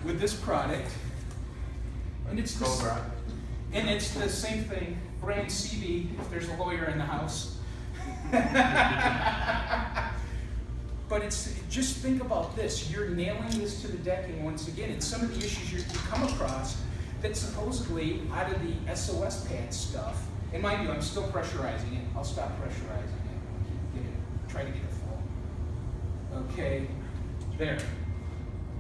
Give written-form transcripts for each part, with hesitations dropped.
with this product, and it's the same thing, brand CB, if there's a lawyer in the house. But it's, just think about this, you're nailing this to the decking once again, and some of the issues you come across that supposedly out of the SOS pad stuff, and mind you, I'm still pressurizing it, I'll stop pressurizing it, try to get it full. Okay, there.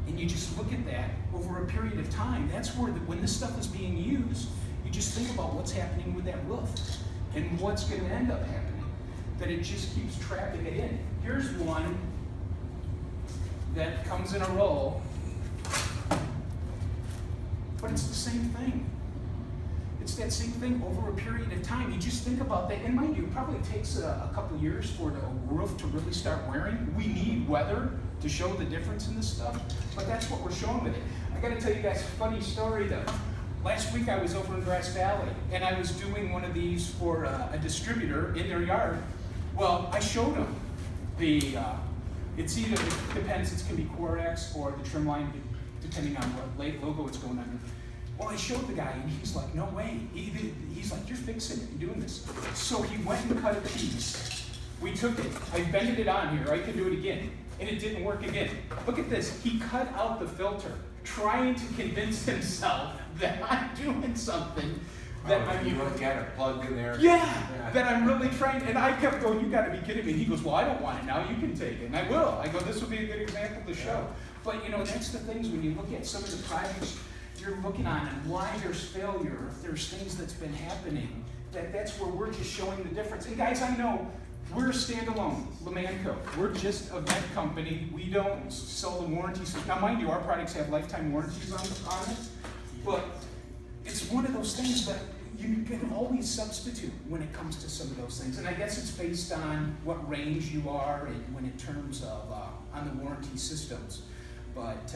And you just look at that over a period of time. That's where, when this stuff is being used, you just think about what's happening with that roof and what's going to end up happening. That it just keeps trapping it in. Here's one that comes in a roll, but it's the same thing. It's that same thing over a period of time. You just think about that, and mind you, it probably takes a couple years for the roof to really start wearing. We need weather to show the difference in this stuff, but that's what we're showing with it. I gotta tell you guys a funny story though. Last week I was over in Grass Valley, and I was doing one of these for a distributor in their yard. Well, I showed them the, it's either, it depends, it can be Corex or the trim line, depending on what logo it's going under. Well, I showed the guy, and he's like, no way. He's like, you're fixing it, you're doing this. So he went and cut a piece. We took it, I bended it on here, I can do it again, and it didn't work again. Look at this, he cut out the filter, trying to convince himself that I'm doing something that I'm... You look at it plugged in there. Yeah, that I'm really trying, and I kept going, you gotta be kidding me. And he goes, well, I don't want it now, you can take it. And I will. I go, this will be a good example to show. But you know, that's the things when you look at some of the projects you're looking on and why there's failure, if there's things that's been happening, that's where we're just showing the difference. And guys, I know we're standalone, Lomanco. We're just a vent company. We don't sell the warranties. Now, mind you, our products have lifetime warranties on it, but it's one of those things that you can always substitute when it comes to some of those things. And I guess it's based on what range you are and when in terms of on the warranty systems. But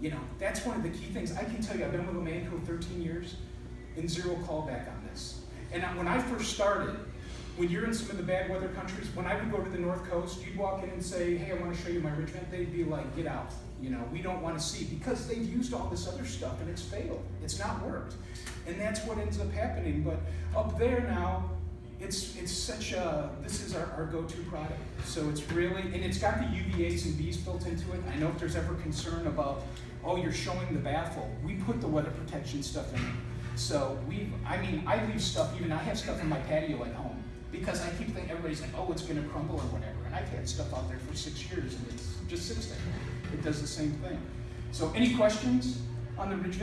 you know, that's one of the key things. I can tell you, I've been with Lomanco 13 years and zero callback on this. And when I first started, when you're in some of the bad weather countries, when I would go to the North Coast, you'd walk in and say, hey, I want to show you my ridge vent. They'd be like, get out. You know, we don't want to see, because they've used all this other stuff and it's failed. It's not worked. And that's what ends up happening. But up there now, it's such a, this is our go-to product. So it's really, and it's got the UVAs and Bs built into it. I know if there's ever concern about, oh, you're showing the baffle, we put the weather protection stuff in it. So I leave stuff, even I have stuff in my patio at home, because I keep thinking, everybody's like, oh, it's gonna crumble or whatever. And I've had stuff out there for 6 years and it just sits there. It does the same thing. So any questions on the ridge vent?